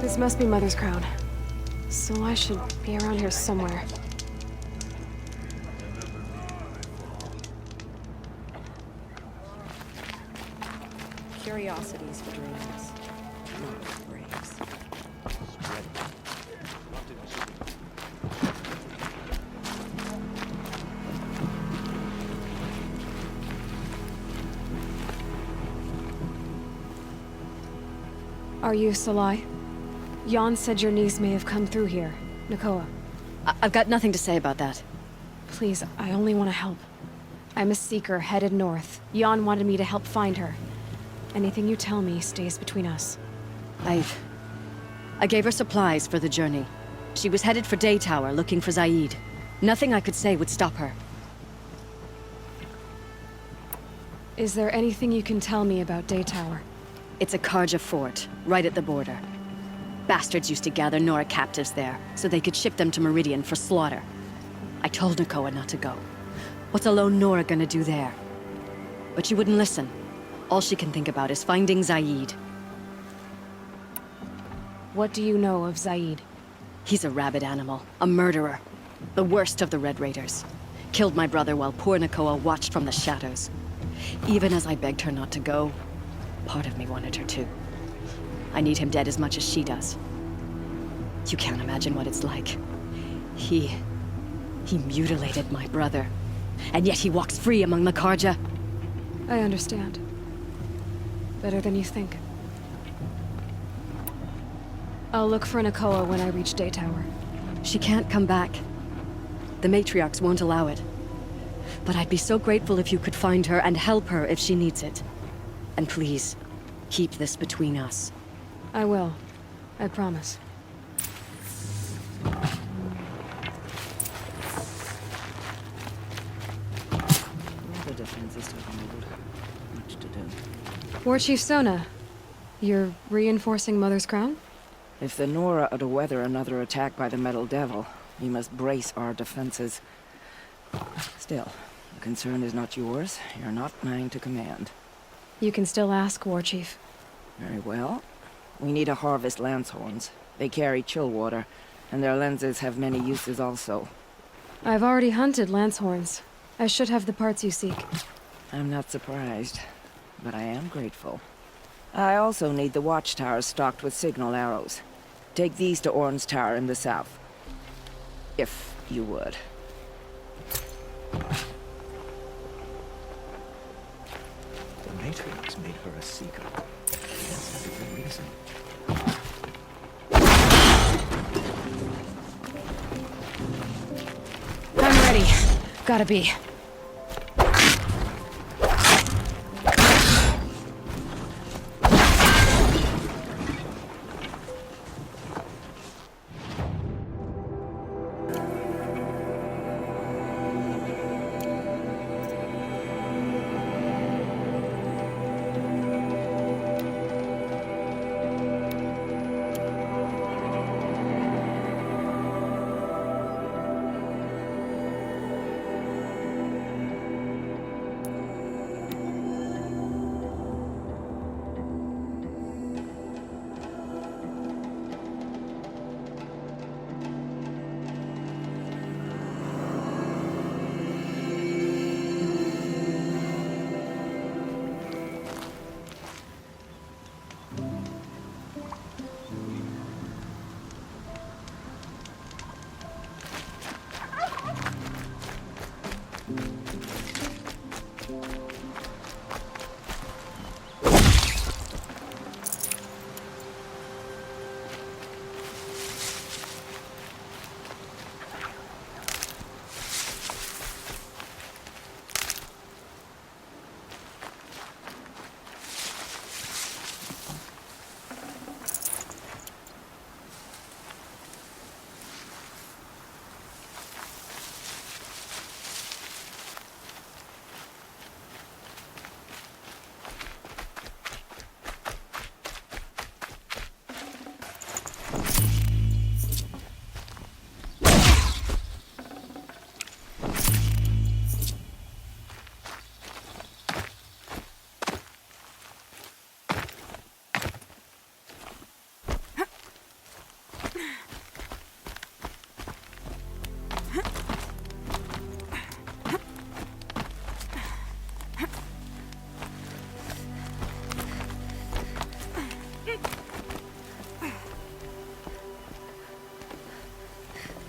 This must be Mother's crown. So I should be around here somewhere. Curiosities for dreams, not for braves. Are you Salai? Jan said your niece may have come through here. Nakoa. I've got nothing to say about that. Please, I only want to help. I'm a seeker headed north. Jan wanted me to help find her. Anything you tell me stays between us. I gave her supplies for the journey. She was headed for Day Tower looking for Zaid. Nothing I could say would stop her. Is there anything you can tell me about Day Tower? It's a Karja fort, right at the border. Bastards used to gather Nora captives there, so they could ship them to Meridian for slaughter. I told Nakoa not to go. What's a lone Nora gonna do there? But she wouldn't listen. All she can think about is finding Zaid. What do you know of Zaid? He's a rabid animal, a murderer. The worst of the Red Raiders. Killed my brother while poor Nakoa watched from the shadows. Even as I begged her not to go, part of me wanted her to. I need him dead as much as she does. You can't imagine what it's like. He mutilated my brother. And yet he walks free among the Karja. I understand. Better than you think. I'll look for Nakoa when I reach Day Tower. She can't come back. The matriarchs won't allow it. But I'd be so grateful if you could find her and help her if she needs it. And please, keep this between us. I will. I promise. The defenses to hold. Much to do. War Chief Sona, you're reinforcing Mother's crown? If the Nora are to weather another attack by the Metal Devil, we must brace our defenses. Still, the concern is not yours. You're not mine to command. You can still ask, War Chief. Very well. We need to harvest Lancehorns. They carry chill water, and their lenses have many uses also. I've already hunted Lancehorns. I should have the parts you seek. I'm not surprised, but I am grateful. I also need the watchtowers stocked with signal arrows. Take these to Orn's Tower in the south. If you would. The Matrix made her a seeker. That's a good reason. I'm ready. Gotta be.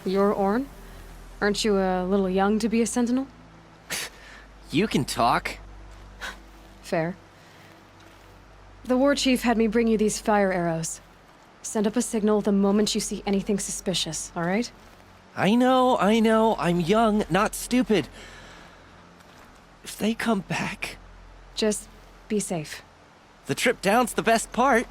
You're Orn? Aren't you a little young to be a sentinel? You can talk. Fair. The war chief had me bring you these fire arrows. Send up a signal the moment you see anything suspicious, all right? I know. I'm young, not stupid. If they come back, Just be safe. the trip down's the best part.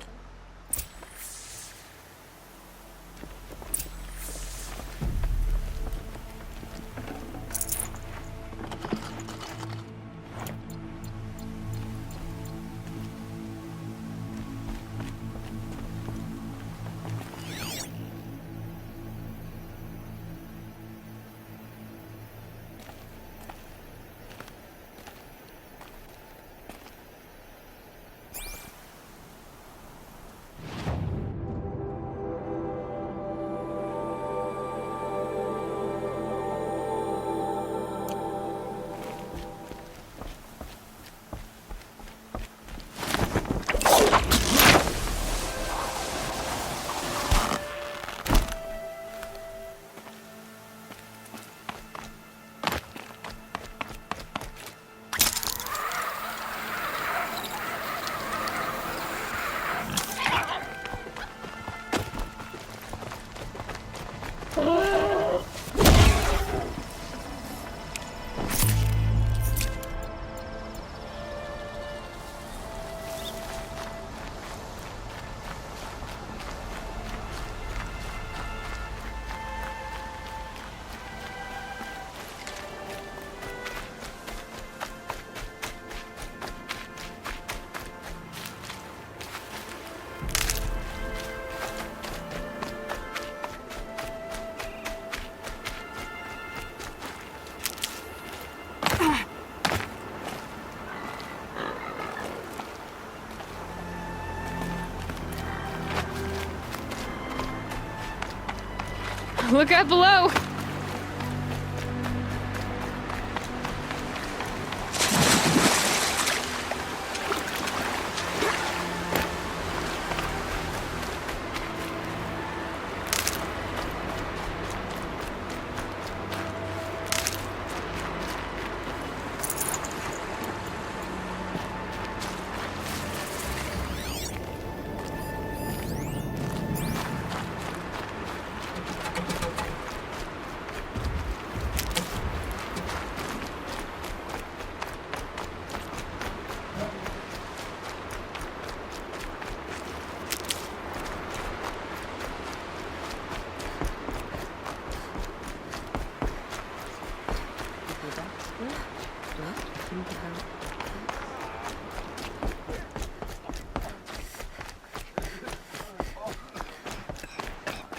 Look out below!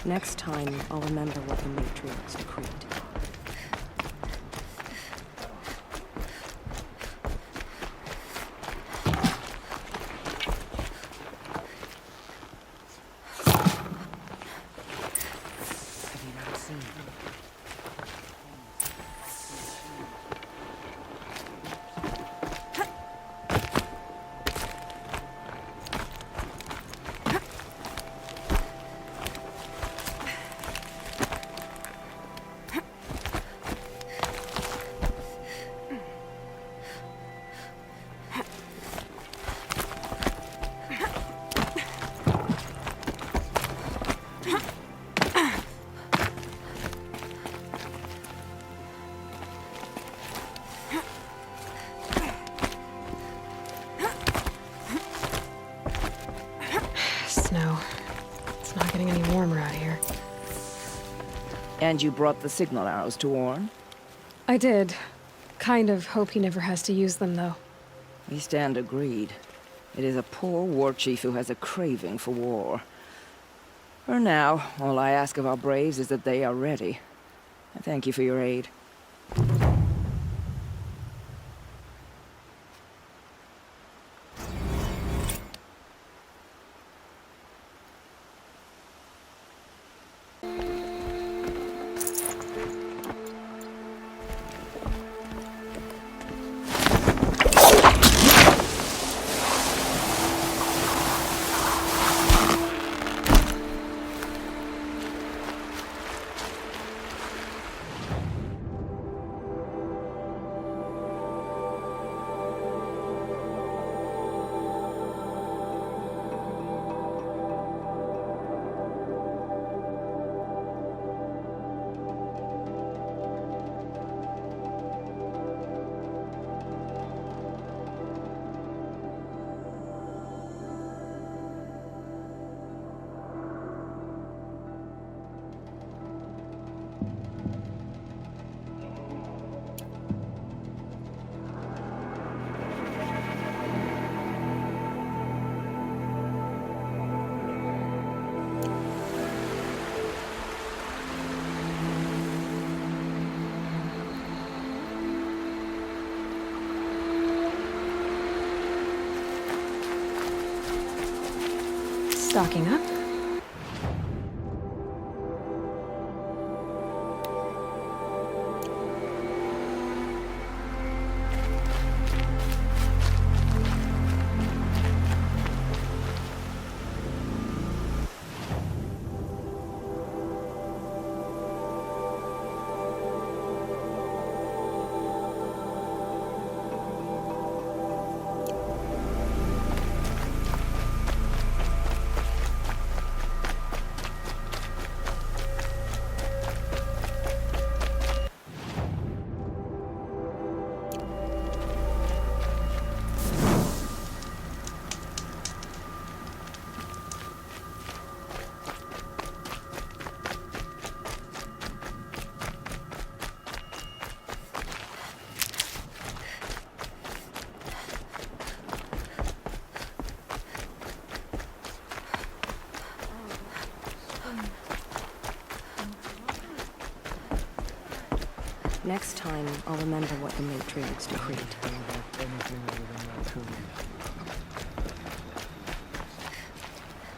Next time, I'll remember what the Matriarchs decreed. Have you not seen them? Snow. It's not getting any warmer out here. And you brought the signal arrows to Orn? I did. Kind of hope he never has to use them, though. We stand agreed. It is a poor war chief who has a craving for war. For now, all I ask of our braves is that they are ready. I thank you for your aid. Stocking up. Next time, I'll remember what the matriarchs decreed.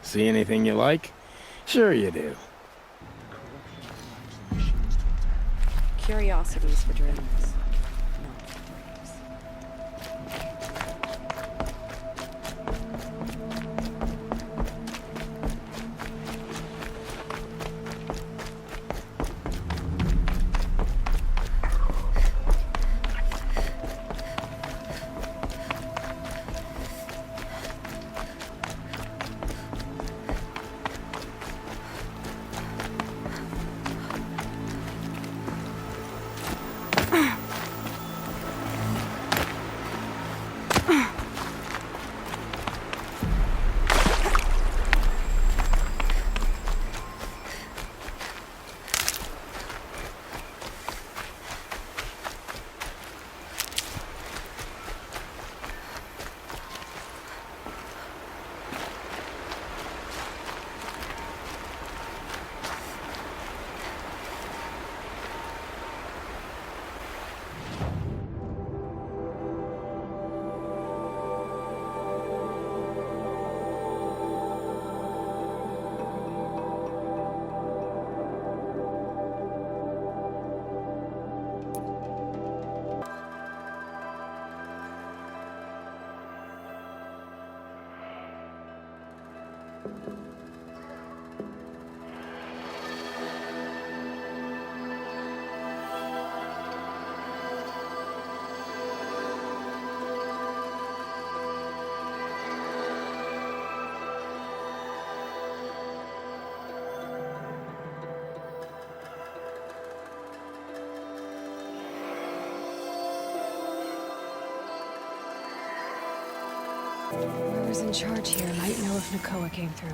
See anything you like? Sure you do. Curiosities for dreamers. Not for braves. Whoever's in charge here might know if Nakoa came through.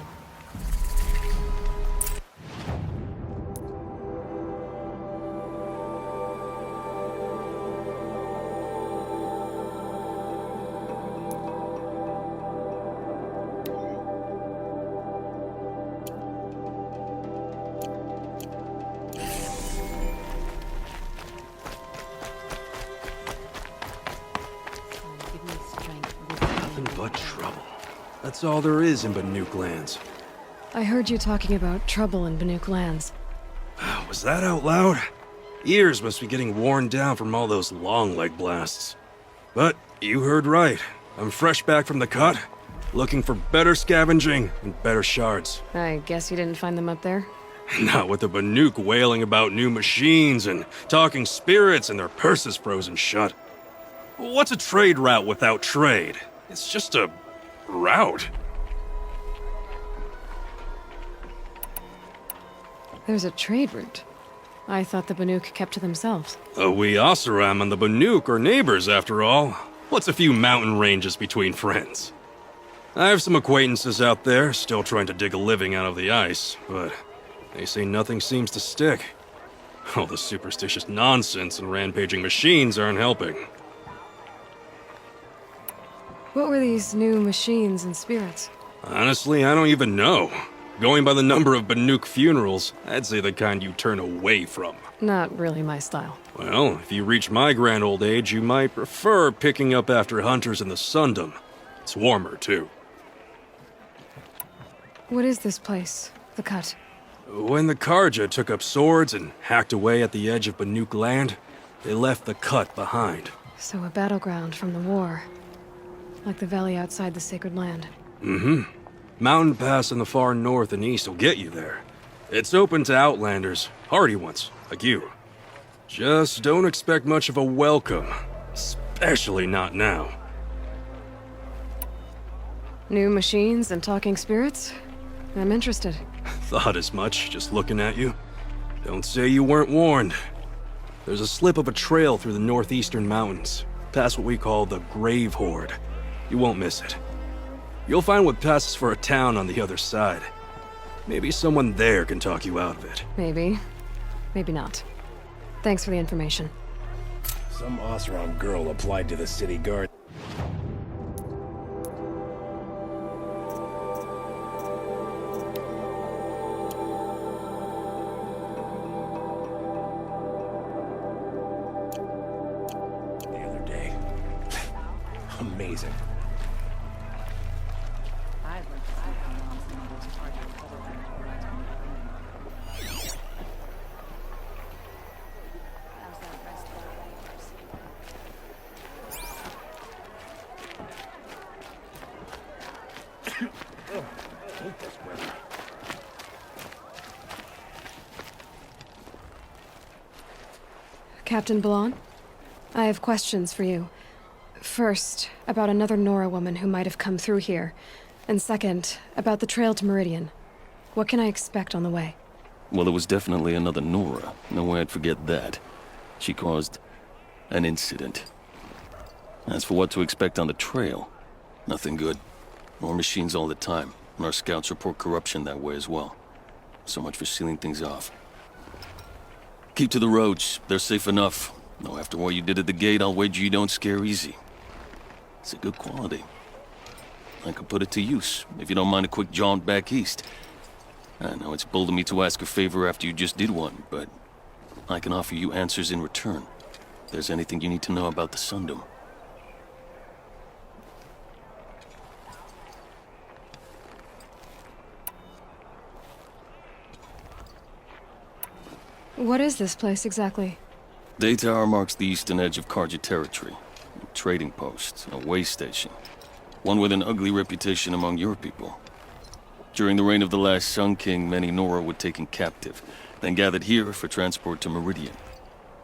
Nothing but trouble. That's all there is in Banuk lands. I heard you talking about trouble in Banuk lands. Was that out loud? Ears must be getting worn down from all those long leg blasts. But you heard right. I'm fresh back from the cut, looking for better scavenging and better shards. I guess you didn't find them up there? Not with the Banuk wailing about new machines and talking spirits and their purses frozen shut. What's a trade route without trade? It's just a route. There's a trade route. I thought the Banuk kept to themselves. We Oseram and the Banuk are neighbors, after all. What's a few mountain ranges between friends? I have some acquaintances out there, still trying to dig a living out of the ice, but they say nothing seems to stick. All the superstitious nonsense and rampaging machines aren't helping. What were these new machines and spirits? Honestly, I don't even know. Going by the number of Banuk funerals, I'd say the kind you turn away from. Not really my style. Well, if you reach my grand old age, you might prefer picking up after hunters in the Sundom. It's warmer, too. What is this place? The Cut? When the Karja took up swords and hacked away at the edge of Banuk land, they left the Cut behind. So a battleground from the war. Like the valley outside the Sacred Land. Mm-hmm. Mountain Pass in the far north and east will get you there. It's open to outlanders, hardy ones, like you. Just don't expect much of a welcome. Especially not now. New machines and talking spirits? I'm interested. Thought as much, just looking at you. Don't say you weren't warned. There's a slip of a trail through the northeastern mountains, past what we call the Grave Horde. You won't miss it. You'll find what passes for a town on the other side. Maybe someone there can talk you out of it. Maybe. Maybe not. Thanks for the information. Some Osram girl applied to the city guard. The other day. Amazing. Captain Blanc? I have questions for you. First, about another Nora woman who might have come through here. And second, about the trail to Meridian. What can I expect on the way? Well, there was definitely another Nora. No way I'd forget that. She caused an incident. As for what to expect on the trail, nothing good. More machines all the time, and our scouts report corruption that way as well. So much for sealing things off. Keep to the roads. They're safe enough. Though after what you did at the gate, I'll wager you don't scare easy. It's a good quality. I could put it to use, if you don't mind a quick jaunt back east. I know it's bold of me to ask a favor after you just did one, but I can offer you answers in return. If there's anything you need to know about the Sundom. What is this place exactly? Day Tower marks the eastern edge of Karja territory. A trading post, a way station. One with an ugly reputation among your people. During the reign of the last Sun King, many Nora were taken captive, then gathered here for transport to Meridian,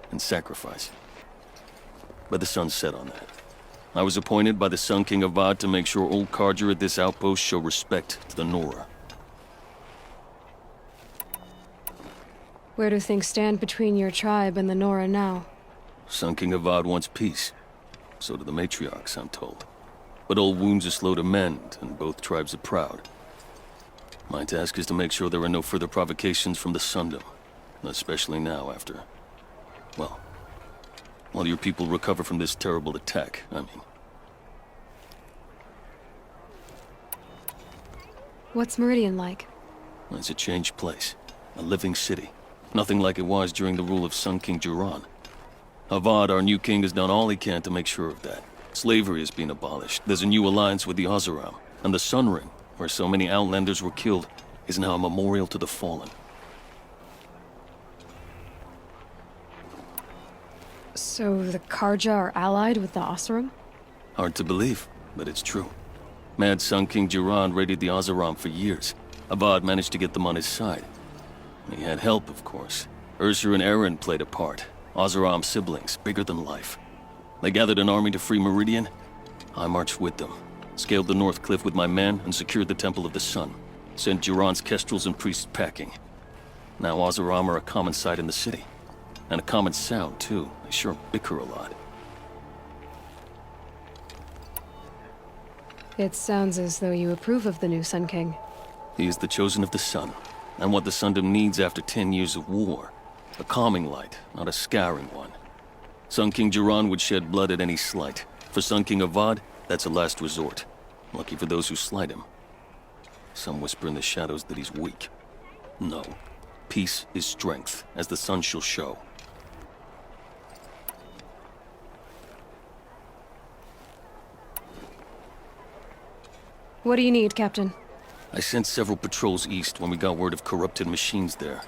and sacrifice. But the sun set on that. I was appointed by the Sun King Avad to make sure old Karja at this outpost show respect to the Nora. Where do things stand between your tribe and the Nora now? Sun King Avad wants peace. So do the matriarchs, I'm told. But old wounds are slow to mend, and both tribes are proud. My task is to make sure there are no further provocations from the Sundom. Especially now after... well, while your people recover from this terrible attack, I mean. What's Meridian like? It's a changed place. A living city. Nothing like it was during the rule of Sun King Duran. Avad, our new king, has done all he can to make sure of that. Slavery has been abolished. There's a new alliance with the Oseram. And the Sun Ring, where so many outlanders were killed, is now a memorial to the fallen. So the Karja are allied with the Oseram? Hard to believe, but it's true. Mad Sun King Duran raided the Oseram for years. Avad managed to get them on his side. He had help, of course. Errand and Errand played a part. Oseram siblings, bigger than life. They gathered an army to free Meridian. I marched with them, scaled the North Cliff with my men, and secured the Temple of the Sun. Sent Duran's kestrels and priests packing. Now Oseram are a common sight in the city. And a common sound, too. They sure bicker a lot. It sounds as though you approve of the new Sun King. He is the chosen of the Sun, and what the Sundom needs after 10 years of war. A calming light, not a scouring one. Sun King Duran would shed blood at any slight. For Sun King Avad, that's a last resort. Lucky for those who slight him. Some whisper in the shadows that he's weak. No. Peace is strength, as the sun shall show. What do you need, Captain? I sent several patrols east when we got word of corrupted machines there.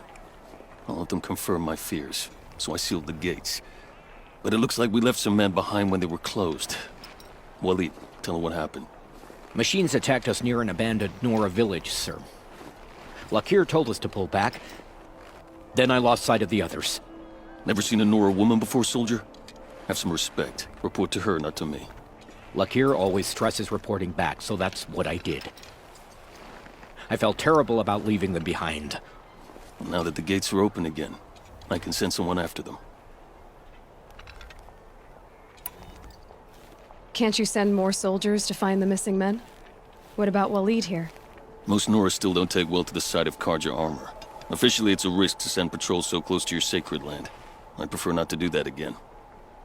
All of them confirmed my fears, so I sealed the gates. But it looks like we left some men behind when they were closed. Waleed, tell her what happened. Machines attacked us near an abandoned Nora village, sir. Lakir told us to pull back. Then I lost sight of the others. Never seen a Nora woman before, soldier? Have some respect. Report to her, not to me. Lakir always stresses reporting back, so that's what I did. I felt terrible about leaving them behind. Now that the gates are open again, I can send someone after them. Can't you send more soldiers to find the missing men? What about Waleed here? Most Nora still don't take well to the sight of Karja armor. Officially, it's a risk to send patrols so close to your sacred land. I'd prefer not to do that again.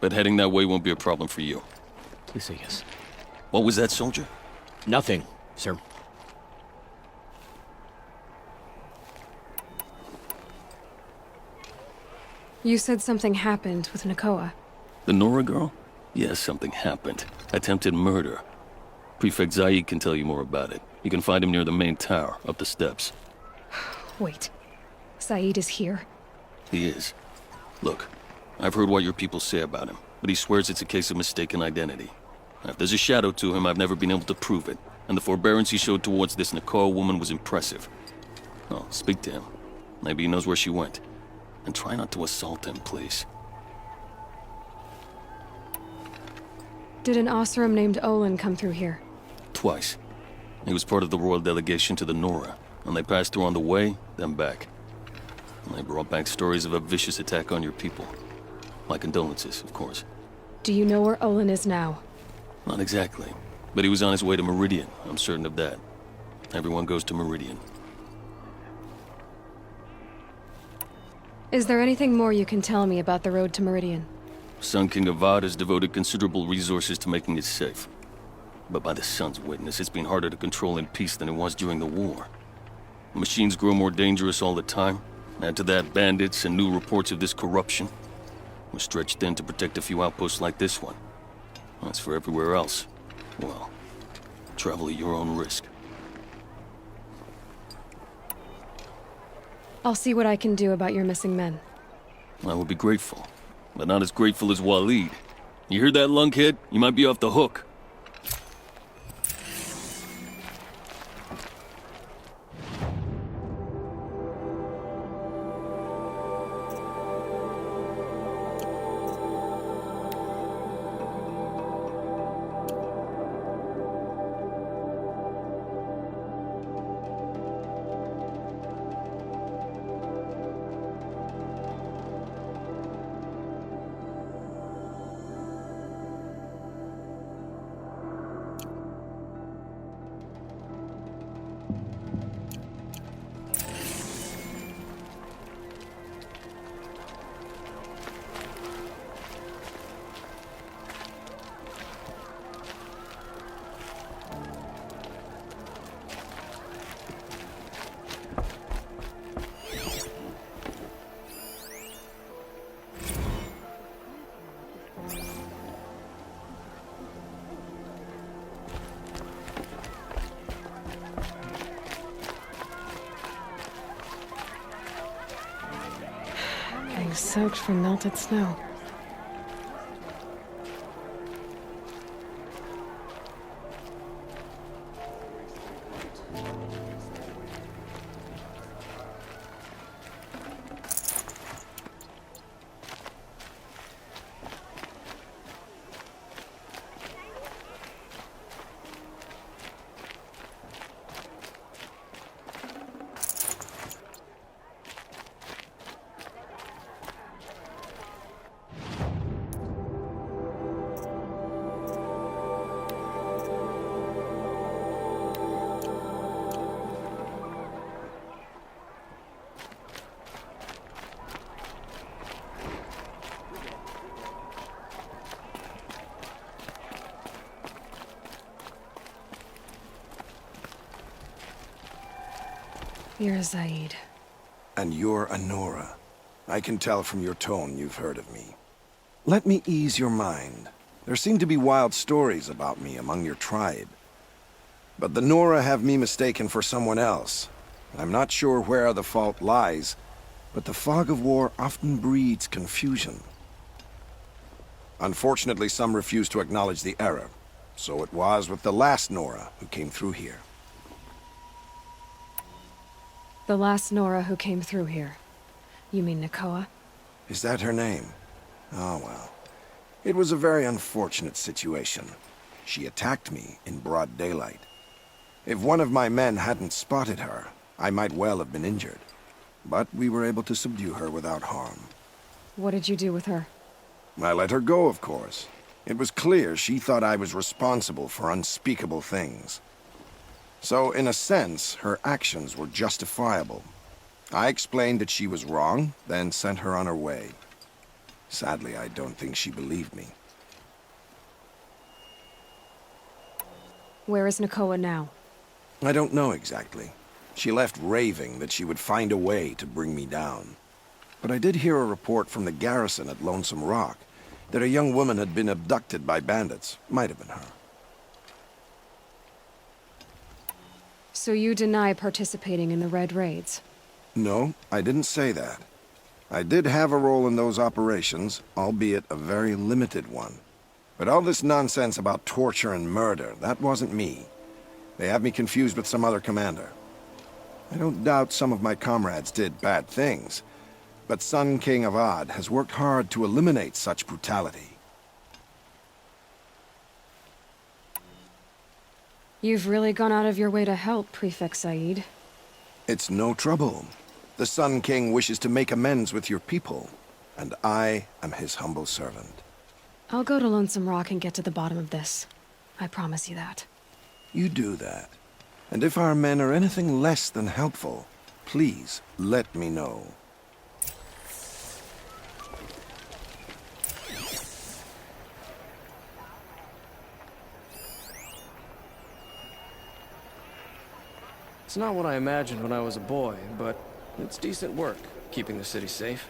But heading that way won't be a problem for you. Please say yes. What was that, soldier? Nothing, sir. You said something happened with Nakoa. The Nora girl? Yes, something happened. Attempted murder. Prefect Zaid can tell you more about it. You can find him near the main tower, up the steps. Wait. Saeed is here? He is. Look, I've heard what your people say about him, but he swears it's a case of mistaken identity. Now, if there's a shadow to him, I've never been able to prove it, and the forbearance he showed towards this Nakoa woman was impressive. Oh, speak to him. Maybe he knows where she went. And try not to assault him, please. Did an Osram named Olin come through here? Twice. He was part of the royal delegation to the Nora, and they passed through on the way, then back. And they brought back stories of a vicious attack on your people. My condolences, of course. Do you know where Olin is now? Not exactly, but he was on his way to Meridian, I'm certain of that. Everyone goes to Meridian. Is there anything more you can tell me about the road to Meridian? Sun King Avad has devoted considerable resources to making it safe. But by the Sun's witness, it's been harder to control in peace than it was during the war. The machines grow more dangerous all the time. Add to that bandits and new reports of this corruption. We're stretched thin to protect a few outposts like this one. As for everywhere else, well, travel at your own risk. I'll see what I can do about your missing men. I would be grateful, but not as grateful as Waleed. You hear that, lunkhead? You might be off the hook. Getting soaked from melted snow. You're Zaid. And you're Anora. I can tell from your tone you've heard of me. Let me ease your mind. There seem to be wild stories about me among your tribe. But the Nora have me mistaken for someone else. I'm not sure where the fault lies, but the fog of war often breeds confusion. Unfortunately, some refuse to acknowledge the error. So it was with the last Nora who came through here. The last Nora who came through here. You mean Nakoa? Is that her name? Oh, well. It was a very unfortunate situation. She attacked me in broad daylight. If one of my men hadn't spotted her, I might well have been injured. But we were able to subdue her without harm. What did you do with her? I let her go, of course. It was clear she thought I was responsible for unspeakable things. So, in a sense, her actions were justifiable. I explained that she was wrong, then sent her on her way. Sadly, I don't think she believed me. Where is Nakoa now? I don't know exactly. She left raving that she would find a way to bring me down. But I did hear a report from the garrison at Lonesome Rock that a young woman had been abducted by bandits. Might have been her. So you deny participating in the Red Raids? No, I didn't say that. I did have a role in those operations, albeit a very limited one. But all this nonsense about torture and murder, that wasn't me. They have me confused with some other commander. I don't doubt some of my comrades did bad things, but Sun King of Odd has worked hard to eliminate such brutality. You've really gone out of your way to help, Prefect Said. It's no trouble. The Sun King wishes to make amends with your people, and I am his humble servant. I'll go to Lonesome Rock and get to the bottom of this. I promise you that. You do that. And if our men are anything less than helpful, please let me know. It's not what I imagined when I was a boy, but it's decent work, keeping the city safe.